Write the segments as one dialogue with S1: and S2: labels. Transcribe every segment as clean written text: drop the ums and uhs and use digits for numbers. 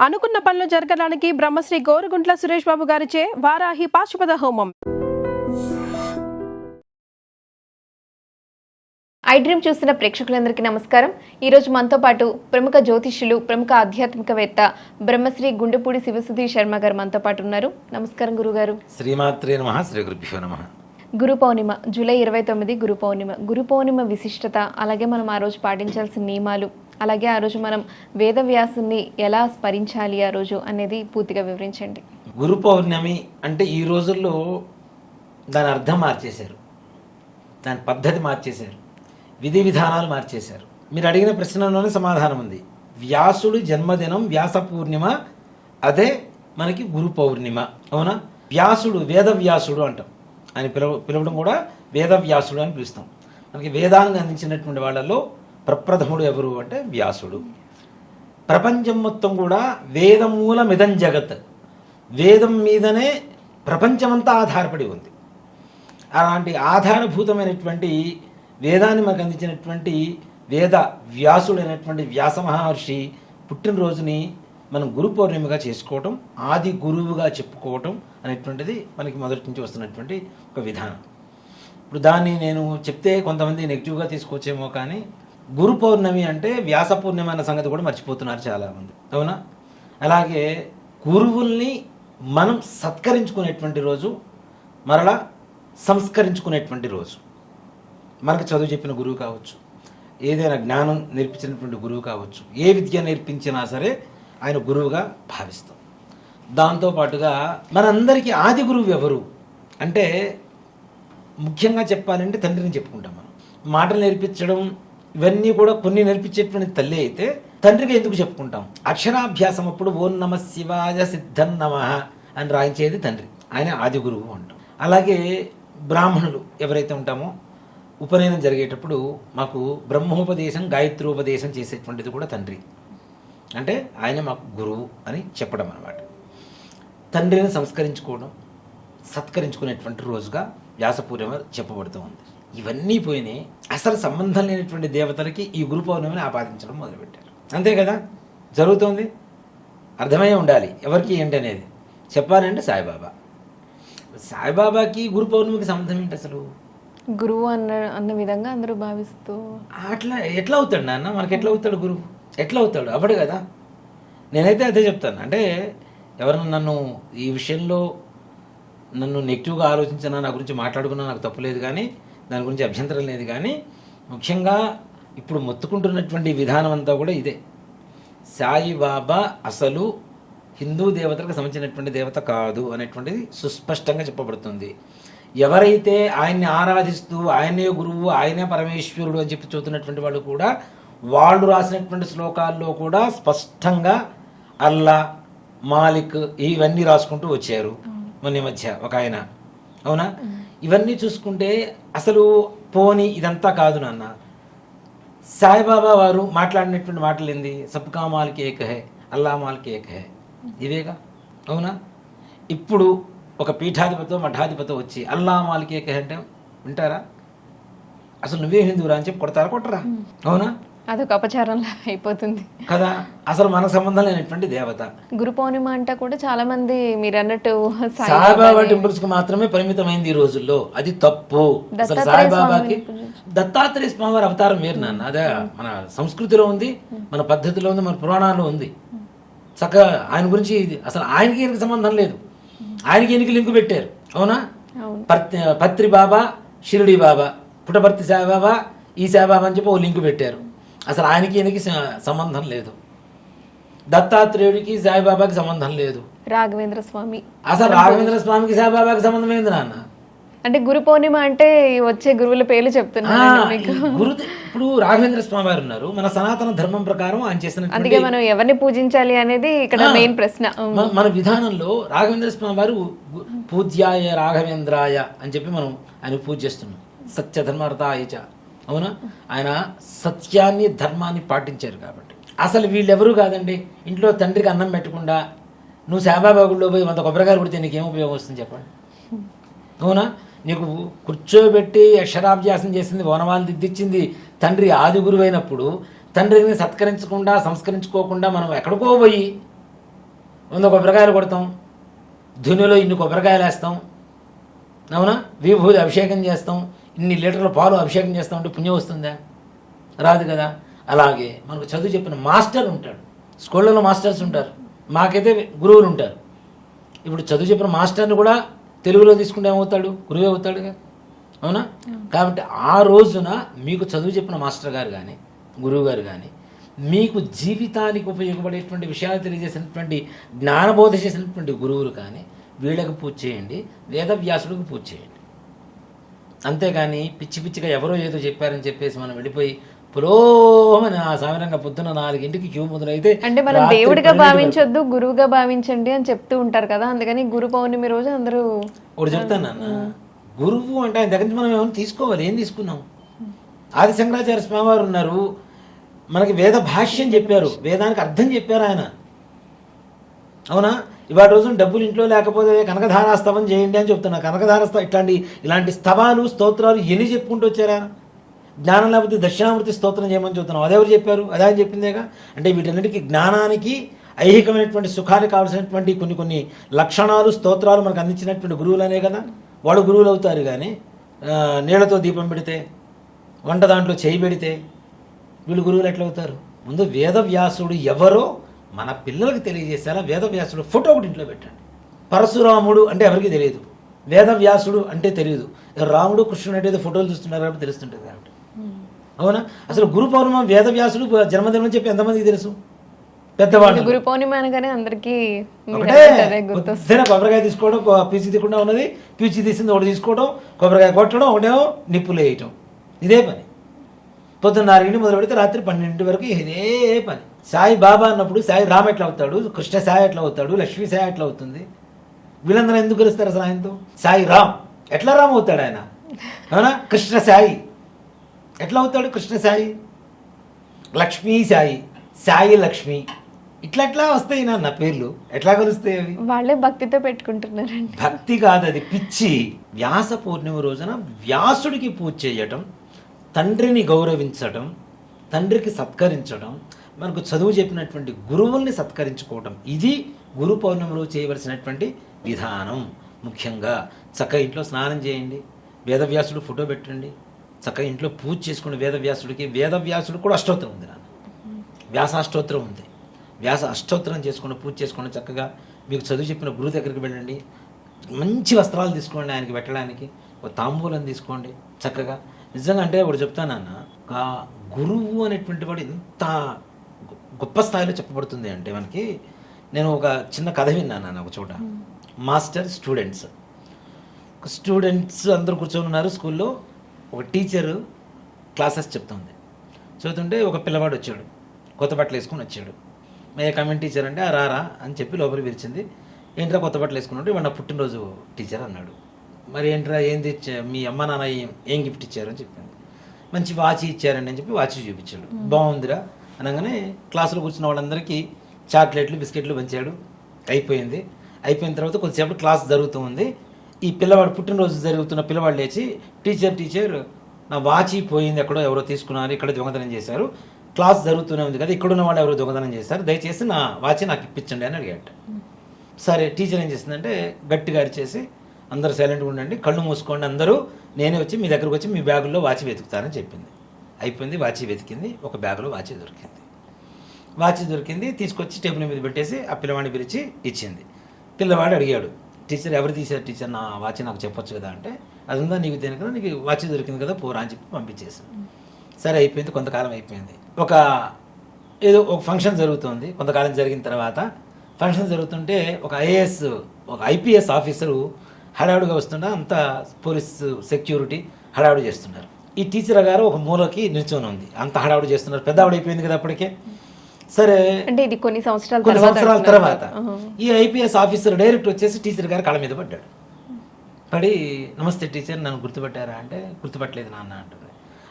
S1: అనుకున్న పనులు జరగడానికి బ్రహ్మశ్రీ గోరుగుంట్ల సురేష్ బాబు గారిచే వారాహి పాశుపత హోమం.
S2: ఐ డ్రీమ్ చూస్తున్న ప్రేక్షకులందరికీ నమస్కారం. ఈరోజు మనతో పాటు ప్రముఖ జ్యోతిష్యులు, ప్రముఖ ఆధ్యాత్మికవేత్త బ్రహ్మశ్రీ గుండెపూడి శివసుధీర్ శర్మ గారు మనతో పాటు ఉన్నారు. నమస్కారం గురుగారు.
S3: శ్రీమాత్రే నమః. శ్రీ గురుభ్యో నమః.
S2: గురు పౌర్ణిమ జూలై 29 గురు పౌర్ణిమ. గురు పౌర్ణిమ విశిష్టత, అలాగే మనం ఆ రోజు పాటించాల్సిన నియమాలు, అలాగే ఆ రోజు మనం వేదవ్యాసుని ఎలా స్మరించాలి ఆ రోజు అనేది పూర్తిగా వివరించండి.
S3: గురు పౌర్ణమి అంటే ఈ రోజుల్లో దాని అర్థం మార్చేశారు, దాని పద్ధతి మార్చేశారు, విధి విధానాలు మార్చేశారు. మీరు అడిగిన ప్రశ్నలోనే సమాధానం ఉంది. వ్యాసుడు జన్మదినం వ్యాస పూర్ణిమ, అదే మనకి గురు పౌర్ణిమ. అవునా? వ్యాసుడు వేదవ్యాసుడు అంటాం, ఆయన పిలవడం కూడా వేదవ్యాసుడు అని పిలుస్తాం. మనకి వేదాలను అందించినటువంటి వాళ్ళలో ప్రప్రథముడు ఎవరు అంటే వ్యాసుడు. ప్రపంచం మొత్తం కూడా వేదమూలమిదం జగత్, వేదం మీదనే ప్రపంచమంతా ఆధారపడి ఉంది. అలాంటి ఆధారభూతమైనటువంటి వేదాన్ని మనకు అందించినటువంటి వేద వ్యాసుడైనటువంటి వ్యాస మహర్షి పుట్టినరోజుని మనం గురు పౌర్ణిమగా చేసుకోవటం, ఆది గురువుగా చెప్పుకోవటం అనేటువంటిది మనకి మొదటి నుంచి వస్తున్నటువంటి ఒక విధానం. ఇప్పుడు దాన్ని నేను చెప్తే కొంతమంది నెగిటివ్గా తీసుకొచ్చేమో, కానీ గురు పౌర్ణమి అంటే వ్యాస పూర్ణిమ అన్న సంగతి కూడా మర్చిపోతున్నారు చాలామంది. అవునా? అలాగే గురువుల్ని మనం సత్కరించుకునేటువంటి రోజు, మరలా సంస్కరించుకునేటువంటి రోజు. మనకు చదువు చెప్పిన గురువు కావచ్చు, ఏదైనా జ్ఞానం నేర్పించినటువంటి గురువు కావచ్చు, ఏ విద్య నేర్పించినా సరే ఆయన గురువుగా భావిస్తాం. దాంతోపాటుగా మనందరికీ ఆది గురువు ఎవరు అంటే, ముఖ్యంగా చెప్పాలంటే తండ్రిని చెప్పుకుంటాం. మనం మాటలు నేర్పించడం ఇవన్నీ కూడా కొన్ని నేర్పించేటువంటి తల్లి అయితే తండ్రికి ఎందుకు చెప్పుకుంటాం? అక్షరాభ్యాసం అప్పుడు ఓం నమ శివాయ సిద్ధం నమః అని రాయించేది తండ్రి, ఆయన ఆది గురువు అంటాం. అలాగే బ్రాహ్మణులు ఎవరైతే ఉంటామో ఉపనయనం జరిగేటప్పుడు మాకు బ్రహ్మోపదేశం గాయత్రోపదేశం చేసేటువంటిది కూడా తండ్రి, అంటే ఆయన మాకు గురువు అని చెప్పడం అన్నమాట. తండ్రిని సంస్కరించుకోవడం, సత్కరించుకునేటువంటి రోజుగా వ్యాస పూర్ణిమ చెప్పబడుతూ ఉంది. ఇవన్నీ పోయినాయి. అసలు సంబంధం లేనటువంటి దేవతలకి ఈ గురు పౌర్ణమిని ఆపాదించడం మొదలుపెట్టారు. అంతే కదా జరుగుతోంది. అర్థమయ్యే ఉండాలి ఎవరికి ఏంటి అనేది. చెప్పాలంటే సాయిబాబా, సాయిబాబాకి గురు పౌర్ణమికి సంబంధం ఏంటి అసలు?
S2: గురువు అన్న విధంగా అందరూ భావిస్తూ
S3: అట్లా ఎట్లా అవుతాడు నాన్న? మనకి ఎట్లా అవుతాడు గురువు? ఎట్లా అవుతాడు? అవ్వడు కదా. నేనైతే అదే చెప్తాను. అంటే ఎవరైనా నన్ను ఈ విషయంలో నన్ను నెగిటివ్గా ఆలోచించినా, నా గురించి మాట్లాడుకున్నా నాకు తప్పులేదు, కానీ దాని గురించి అభ్యంతరం లేదు. కానీ ముఖ్యంగా ఇప్పుడు మొత్తుకుంటున్నటువంటి విధానం అంతా కూడా ఇదే. సాయిబాబా అసలు హిందూ దేవతలకు సంబంధించినటువంటి దేవత కాదు అనేటువంటిది సుస్పష్టంగా చెప్పబడుతుంది. ఎవరైతే ఆయన్ని ఆరాధిస్తూ ఆయనే గురువు, ఆయనే పరమేశ్వరుడు అని చెప్పి చూస్తున్నటువంటి వాళ్ళు కూడా, వాళ్ళు రాసినటువంటి శ్లోకాల్లో కూడా స్పష్టంగా అల్లా, మాలిక్ ఇవన్నీ రాసుకుంటూ వచ్చారు. మొన్న మధ్య ఒక ఆయన, అవునా? ఇవన్నీ చూసుకుంటే అసలు పోని ఇదంతా కాదు నాన్న. సాయిబాబా వారు మాట్లాడినటువంటి మాటలు ఏంది? సబ్కా మాలిక్ ఏక్ హై, అల్లా మాలిక్ ఏక్ హై, ఇవేగా. అవునా? ఇప్పుడు ఒక పీఠాధిపతో మఠాధిపతో వచ్చి అల్లా మాలిక్ ఏక్ హై అంటే వింటారా? అసలు నువ్వే హిందువురా అని చెప్పి కొడతారా? కొట్టరా? అవునా?
S2: అదొక అపచారంలా అయిపోతుంది
S3: కదా. అసలు మనకు సంబంధం లేనటువంటి దేవత.
S2: గురు పౌర్ణిమ అంటే కూడా చాలా మంది మీరు అన్నట్టు
S3: సాయిబాబా టెంపుల్స్ కి మాత్రమే పరిమితమైంది ఈ రోజుల్లో. అది తప్పు. అసలు సాయిబాబాకి దత్తాత్రేయ స్వామి వారి అవతారం వేరు నాన్న. అదే మన సంస్కృతిలో ఉంది, మన పద్ధతిలో ఉంది, మన పురాణాల్లో ఉంది. చక్కగా ఆయన గురించి అసలు ఆయనకి ఈయనకి సంబంధం లేదు. ఆయనకి ఈయనకి లింకు పెట్టారు. అవునా? పత్రి బాబా, షిరిడి బాబా, పుట్టపర్తి సాయిబాబా, ఈ సాయిబాబా అని చెప్పి ఓ లింకు పెట్టారు. అసలు ఆయనకి ఈయనకి సంబంధం లేదు. దత్తాత్రేయుడికి సాయిబాబాకి సంబంధం లేదు.
S2: రాఘవేంద్ర స్వామి,
S3: అసలు రాఘవేంద్ర స్వామికి సాయిబాబాకి సంబంధం ఏంది నాన్న?
S2: అంటే గురు పౌర్ణిమ అంటే వచ్చే గురువుల పేర్లు చెప్తున్నారు.
S3: గురు ఇప్పుడు రాఘవేంద్ర స్వామి వారు ఉన్నారు. మన సనాతన ధర్మం ప్రకారం ఆయన చేసిన,
S2: అందుకే మనం ఎవరిని పూజించాలి అనేది ఇక్కడ మెయిన్ ప్రశ్న.
S3: మన విధానంలో రాఘవేంద్ర స్వామి వారు పూజ్యాయ రాఘవేంద్రాయ అని చెప్పి మనం ఆయన పూజ చేస్తున్నాం. సత్య ధర్మరతాయ చ. అవునా? ఆయన సత్యాన్ని, ధర్మాన్ని పాటించారు కాబట్టి. అసలు వీళ్ళెవరూ కాదండి. ఇంట్లో తండ్రికి అన్నం పెట్టకుండా నువ్వు సాయిబాబా గుడిలో పోయి 100 కొబ్బరికాయలు కొడితే నీకేం ఉపయోగం వస్తుంది చెప్పండి? అవునా? నీకు కూర్చోబెట్టి అక్షరాభ్యాసం చేసింది, వనమాలు దిద్దిచ్చింది తండ్రి, ఆది గురువు అయినప్పుడు తండ్రిని సత్కరించకుండా, సంస్కరించుకోకుండా మనం ఎక్కడికో పోయి 100 కొబ్బరికాయలు కొడతాం, ధునిలో ఇన్ని కొబ్బరికాయలు వేస్తాం, అవునా, విభూతి అభిషేకం చేస్తాం, ఇన్ని లీటర్ల పాలు అభిషేకం చేస్తాం అంటే పుణ్యం వస్తుందా? రాదు కదా. అలాగే మనకు చదువు చెప్పిన మాస్టర్ ఉంటాడు, స్కూళ్ళలో మాస్టర్స్ ఉంటారు, మాకైతే గురువులు ఉంటారు. ఇప్పుడు చదువు చెప్పిన మాస్టర్ని కూడా తెలుగులో తీసుకుంటే ఏమవుతాడు? గురువే అవుతాడుగా, అవునా? కాబట్టి ఆ రోజున మీకు చదువు చెప్పిన మాస్టర్ గారు కానీ గురువు గారు కానీ మీకు జీవితానికి ఉపయోగపడేటువంటి విషయాలు తెలియజేసినటువంటి జ్ఞానబోధ చేసినటువంటి గురువులు కానీ వీళ్ళకి పూజ చేయండి, వేదవ్యాసుడికి పూజ చేయండి. అంతేగాని పిచ్చి పిచ్చిగా ఎవరో ఏదో చెప్పారని చెప్పేసి మనం వెళ్ళిపోయి పులోమని ఆ సాధారణంగా పొద్దున్న 4 క్యూ మొదలైతే
S2: అంటే మనం దేవుడిగా భావించొద్దు, గురువుగా భావించండి అని చెప్తూ ఉంటారు కదా, అందుకని గురు పౌర్ణమి రోజు అందరూ
S3: ఒకటి చెప్తాను నాన్న, గురువు అంటే ఆయన దగ్గర నుంచి మనం ఏమైనా తీసుకోవాలి. ఏం తీసుకున్నాం? ఆది శంకరాచార్య స్వామివారు ఉన్నారు, మనకి వేద భాష్యం చెప్పారు, వేదానికి అర్థం చెప్పారు ఆయన, అవునా? ఇవాళ రోజున డబ్బులు ఇంట్లో లేకపోతే కనకధారా స్తవం చేయండి అని చెప్తున్నా. కనకధార ఇలాంటి స్తవాలు స్తోత్రాలు ఎన్ని చెప్పుకుంటూ వచ్చారా? జ్ఞానం లేకపోతే దక్షిణామూర్తి స్తోత్రం చేయమని చెప్తున్నాం. అదెవరు చెప్పారు? అదే ఆయన చెప్పిందేగా. అంటే వీటన్నిటికీ జ్ఞానానికి ఐహికమైనటువంటి సుఖానికి కావాల్సినటువంటి కొన్ని లక్షణాలు స్తోత్రాలు మనకు అందించినటువంటి గురువులనే కదా. వాళ్ళు గురువులు అవుతారు. కానీ నీళ్లతో దీపం పెడితే, వంట దాంట్లో చేయి పెడితే వీళ్ళు గురువులు ఎట్లా అవుతారు? ముందు వేదవ్యాసుడు ఎవరో మన పిల్లలకు తెలియజేసేలా వేదవ్యాసుడు ఫోటో ఒకటి ఇంట్లో పెట్టండి. పరశురాముడు అంటే ఎవరికి తెలియదు, వేదవ్యాసుడు అంటే తెలియదు. రాముడు కృష్ణుడు అంటే ఫోటోలు చూస్తున్నారు కాబట్టి తెలుస్తుంటుంది కాబట్టి, అవునా? అసలు గురు పౌర్ణమి వేదవ్యాసుడు జన్మదినం చెప్పి ఎంతమందికి తెలుసు? పెద్దవాళ్ళు.
S2: గురు పౌర్ణమి అనగానే అందరికీ
S3: కొబ్బరికాయ తీసుకోవడం, పీచి తీయకుండా ఉన్నది పీచి తీసింది ఒకటి తీసుకోవడం, కొబ్బరికాయ కొట్టడం, ఒకటేమో నిప్పులు వేయటం, ఇదే పని. పొద్దున్న 4 మొదలు పెడితే రాత్రి 12 వరకు ఇదే పని. సాయి బాబా అన్నప్పుడు సాయి రామ్ ఎట్లా అవుతాడు, కృష్ణ సాయి ఎట్లా అవుతాడు, లక్ష్మీ సాయి ఎట్లా అవుతుంది? వీళ్ళందరూ ఎందుకు కలుస్తారు అసలు ఆయనతో? సాయి రామ్ ఎట్లా రామ్ అవుతాడు ఆయన, అవునా? కృష్ణ సాయి ఎట్లా అవుతాడు? కృష్ణ సాయి. లక్ష్మీ సాయి, సాయి లక్ష్మి, ఇట్లా వస్తాయి నా పేర్లు. ఎట్లా కలుస్తాయి అవి?
S2: వాళ్ళే భక్తితో పెట్టుకుంటున్నారండి.
S3: భక్తి కాదు, అది పిచ్చి. వ్యాస పూర్ణిమ రోజున వ్యాసుడికి పూజ చేయటం, తండ్రిని గౌరవించడం, తండ్రికి సత్కరించడం, మనకు చదువు చెప్పినటువంటి గురువుల్ని సత్కరించుకోవటం, ఇది గురు పౌర్ణమిలో చేయవలసినటువంటి విధానం. ముఖ్యంగా చక్కగా ఇంట్లో స్నానం చేయండి, వేదవ్యాసుడు ఫోటో పెట్టండి, చక్కగా ఇంట్లో పూజ చేసుకోండి వేదవ్యాసుడికి. వేదవ్యాసుడు కూడా అష్టోత్తరం ఉంది నాన్న, వ్యాసాష్టోత్తరం ఉంది. వ్యాస అష్టోత్తరం చేసుకోండి, పూజ చేసుకోండి. చక్కగా మీకు చదువు చెప్పిన గురువు దగ్గరికి వెళ్ళండి, మంచి వస్త్రాలు తీసుకోండి ఆయనకి పెట్టడానికి, ఒక తాంబూలం తీసుకోండి చక్కగా. నిజంగా అంటే ఒకటి చెప్తానన్న, ఒక గురువు అనేటువంటి వాడు ఎంత గొప్ప స్థాయిలో చెప్పబడుతుంది అంటే మనకి. నేను ఒక చిన్న కథ విన్నాను ఒక చోట. మాస్టర్ స్టూడెంట్స్ అందరూ కూర్చొని ఉన్నారు స్కూల్లో. ఒక టీచరు క్లాసెస్ చెప్తుంది. చదువుతుంటే ఒక పిల్లవాడు వచ్చాడు, కొత్త బట్టలు వేసుకొని వచ్చాడు. మే కమెంట్ టీచర్ అంటే రారా అని చెప్పి లోపలికి పిలిచింది. ఏంట్రా కొత్త బట్టలు వేసుకున్నట్టు? ఇవాళ నా పుట్టినరోజు టీచర్ అన్నాడు. మరి ఏంట్రా ఏంది మీ అమ్మ నాన్న ఏం గిఫ్ట్ ఇచ్చారు అని చెప్పింది. మంచి వాచ్ ఇచ్చారండి అని చెప్పి వాచ్ చూపించాడు. బాగుందిరా అనగానే క్లాసులో కూర్చున్న వాళ్ళందరికీ చాక్లెట్లు బిస్కెట్లు పంచాడు. అయిపోయిన తర్వాత కొద్దిసేపు క్లాస్ జరుగుతూ ఉంది. ఈ పిల్లవాడు పుట్టినరోజు జరుగుతున్న పిల్లవాడు లేచి టీచర్ నా వాచి పోయింది, ఎక్కడో ఎవరో తీసుకున్నారు, ఇక్కడ దొంగతనం చేశారు, క్లాస్ జరుగుతూనే ఉంది కదా, ఇక్కడున్న వాళ్ళు ఎవరో దొంగతనం చేశారు, దయచేసి నా వాచి నాకు ఇప్పించండి అని అడిగాడు. సరే టీచర్ ఏం చేసిందంటే గట్టిగా అరిచేసి అందరూ సైలెంట్గా ఉండండి, కళ్ళు మూసుకోండి అందరూ, నేనే వచ్చి మీ దగ్గరకు వచ్చి మీ బ్యాగుల్లో వాచి వెతుకుతానని చెప్పింది. అయిపోయింది, వాచి వెతికింది, ఒక బ్యాగులో వాచి దొరికింది. తీసుకొచ్చి టేబుల్ మీద పెట్టేసి ఆ పిల్లవాడిని పిలిచి ఇచ్చింది. పిల్లవాడు అడిగాడు, టీచర్ ఎవరు తీశారు టీచర్, నా వాచి నాకు చెప్పొచ్చు కదా అంటే, అదంతా నీకు తెలియదు కదా, నీకు వాచి దొరికింది కదా పోరా అని చెప్పి పంపించేసాను. సరే అయిపోయింది, కొంతకాలం అయిపోయింది. ఒక ఫంక్షన్ జరుగుతుంది. కొంతకాలం జరిగిన తర్వాత ఫంక్షన్ జరుగుతుంటే ఒక ఐపీఎస్ ఆఫీసరు హడావుడిగా వస్తుండే, అంతా పోలీస్ సెక్యూరిటీ హడావుడి చేస్తున్నారు. ఈ టీచర్ గారు ఒక మూలకి నిల్చొని ఉంది, అంత హడావుడి చేస్తున్నారు. పెద్ద ఆవిడ అయిపోయింది కదా అప్పటికే. సరే
S2: అంటే ఇది కొన్ని సంవత్సరాల
S3: తర్వాత ఈ ఐపీఎస్ ఆఫీసర్ డైరెక్ట్ వచ్చేసి టీచర్ గారు కాళ్ళ మీద పడ్డాడు. పడి నమస్తే టీచర్, నన్ను గుర్తుపట్టారా అంటే, గుర్తుపట్టలేదు నాన్న అంటుంది.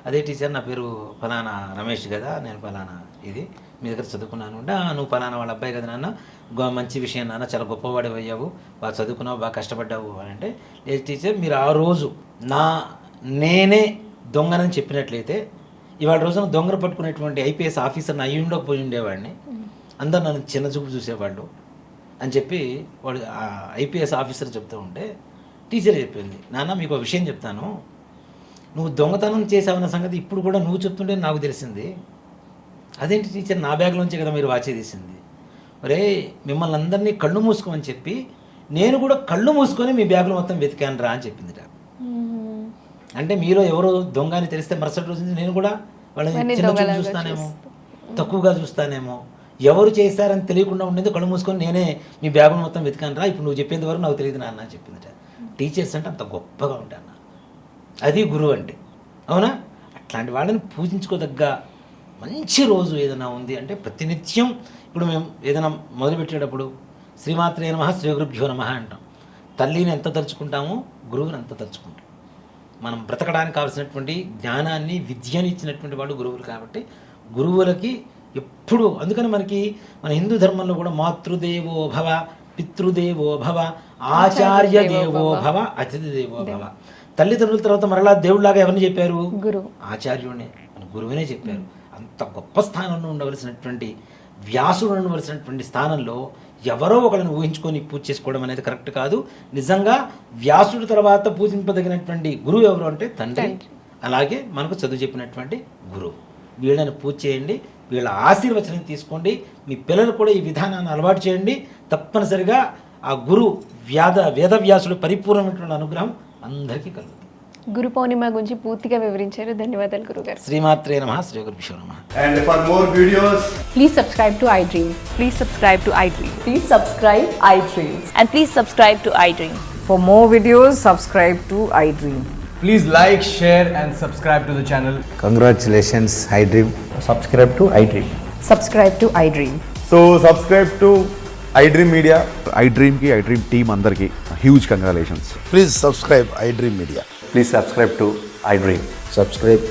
S3: అదే టీచర్, నా పేరు ఫలానా రమేష్ కదా, నేను ఫలానా ఇది మీ దగ్గర చదువుకున్నాను అంటే, నువ్వు ఫలానా వాళ్ళ అబ్బాయి కదా నాన్న, మంచి విషయం నాన్న, చాలా గొప్పవాడు అయ్యావు, బాగా చదువుకున్నావు, బాగా కష్టపడ్డావు అని అంటే, లేదు టీచర్ మీరు ఆ రోజు నేనే దొంగనని చెప్పినట్లయితే ఇవాళ రోజున దొంగలు పట్టుకునేటువంటి ఐపీఎస్ ఆఫీసర్ని అయ్యుండో పోయి ఉండేవాడిని, అందరు నన్ను చిన్న చూపు చూసేవాళ్ళు, అని చెప్పి వాడు ఐపీఎస్ ఆఫీసర్ చెప్తూ ఉంటే టీచర్ చెప్పింది, నాన్న మీకు ఒక విషయం చెప్తాను, నువ్వు దొంగతనం చేసావన్న సంగతి ఇప్పుడు కూడా నువ్వు చెప్తుంటే నాకు తెలిసింది. అదేంటి టీచర్, నా బ్యాగ్లోంచి కదా మీరు వాచే తీసింది. ఒరే మిమ్మల్ని అందరినీ కళ్ళు మూసుకోమని చెప్పి నేను కూడా కళ్ళు మూసుకొని మీ బ్యాగులు మొత్తం వెతికాను రా అని చెప్పింది. అంటే మీలో ఎవరో దొంగ అని తెలిస్తే మరుసటి రోజు నుంచి నేను కూడా వాళ్ళని చిన్న చూపు చూస్తానేమో, తక్కువగా చూస్తానేమో, ఎవరు చేశారని తెలియకుండా ఉండేది కళ్ళు మూసుకొని నేనే మీ బ్యాగులు మొత్తం వెతికాను రా, ఇప్పుడు నువ్వు చెప్పేంత వరకు నాకు తెలియదు నాన్న అని చెప్పిందిట. టీచర్స్ అంటే అంత గొప్పగా ఉంటాను, అది గురువు అంటే. అవునా? అట్లాంటి వాళ్ళని పూజించుకోదగ్గ మంచి రోజు ఏదైనా ఉంది అంటే ప్రతినిత్యం ఇప్పుడు మేము ఏదైనా మొదలుపెట్టేటప్పుడు శ్రీమాత్రే నమః శ్రీ గురుభ్యో నమః అంటాం. తల్లిని ఎంత తలుచుకుంటామో గురువుని అంత తలుచుకుంటాం. మనం బ్రతకడానికి కావాల్సినటువంటి జ్ఞానాన్ని విద్యని ఇచ్చినటువంటి వాళ్ళు గురువులు కాబట్టి గురువులకి ఎప్పుడు, అందుకని మనకి మన హిందూ ధర్మంలో కూడా మాతృదేవో భవ, పితృదేవో భవ, ఆచార్య దేవో భవ, అతిథి దేవో భవ. తల్లిదండ్రుల తర్వాత మరలా దేవుడిలాగా ఎవరిని చెప్పారు?
S2: గురువు,
S3: ఆచార్యుడినే, మన గురువునే చెప్పారు. అంత గొప్ప స్థానంలో ఉండవలసినటువంటి వ్యాసుడు ఉండవలసినటువంటి స్థానంలో ఎవరో ఒకరిని ఊహించుకొని పూజ చేసుకోవడం అనేది కరెక్ట్ కాదు. నిజంగా వ్యాసుడు తర్వాత పూజింపదగినటువంటి గురువు ఎవరు అంటే తండ్రి. అలాగే మనకు చదువు చెప్పినటువంటి గురువు. వీళ్ళని పూజ చేయండి, వీళ్ళ ఆశీర్వచనం తీసుకోండి. మీ పిల్లలు కూడా ఈ విధానాన్ని అలవాటు చేయండి. తప్పనిసరిగా ఆ గురు వేదవ్యాసుడు పరిపూర్ణమైనటువంటి అనుగ్రహం అందరికీ కలుగుతుంది.
S2: గురు పౌర్ణిమ గురించి పూర్తిగా వివరించారు. ధన్యవాదాలు గురుగారు.
S3: శ్రీమాత్రే నమః శ్రీ గురుభ్యో నమః.
S4: And for more videos,
S5: Please subscribe to iDream.
S6: Please subscribe to iDream.
S5: Please subscribe iDream.
S6: And please subscribe to iDream.
S5: For more videos, subscribe to iDream.
S4: please like, share and subscribe to the channel.
S7: Congratulations, iDream.
S4: Subscribe to iDream.
S5: Subscribe to iDream.
S4: So subscribe to iDream Media.
S8: iDream की iDream team अंदर की huge congratulations.
S7: Please subscribe iDream Media.
S9: Please subscribe to iDream.
S7: Subscribe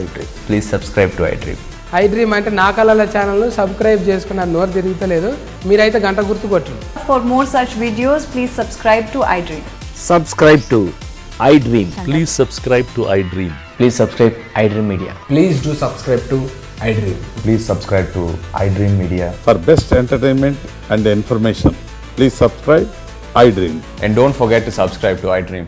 S7: iDream.
S9: Please subscribe to iDream.
S10: iDream అంటే నా కళల ఛానల్ను subscribe చేసుకున్నారు, నోరు తిరుగుతలేదు. మీరైతే గంట గుర్తు కొట్టండి.
S5: For more such videos, please subscribe to iDream.
S9: Subscribe to iDream.
S8: Please subscribe to iDream.
S9: Please subscribe iDream Media.
S4: Please do subscribe to iDream.
S9: Please subscribe to iDream Media.
S8: For best entertainment and information, please subscribe iDream.
S9: And don't forget to subscribe to iDream.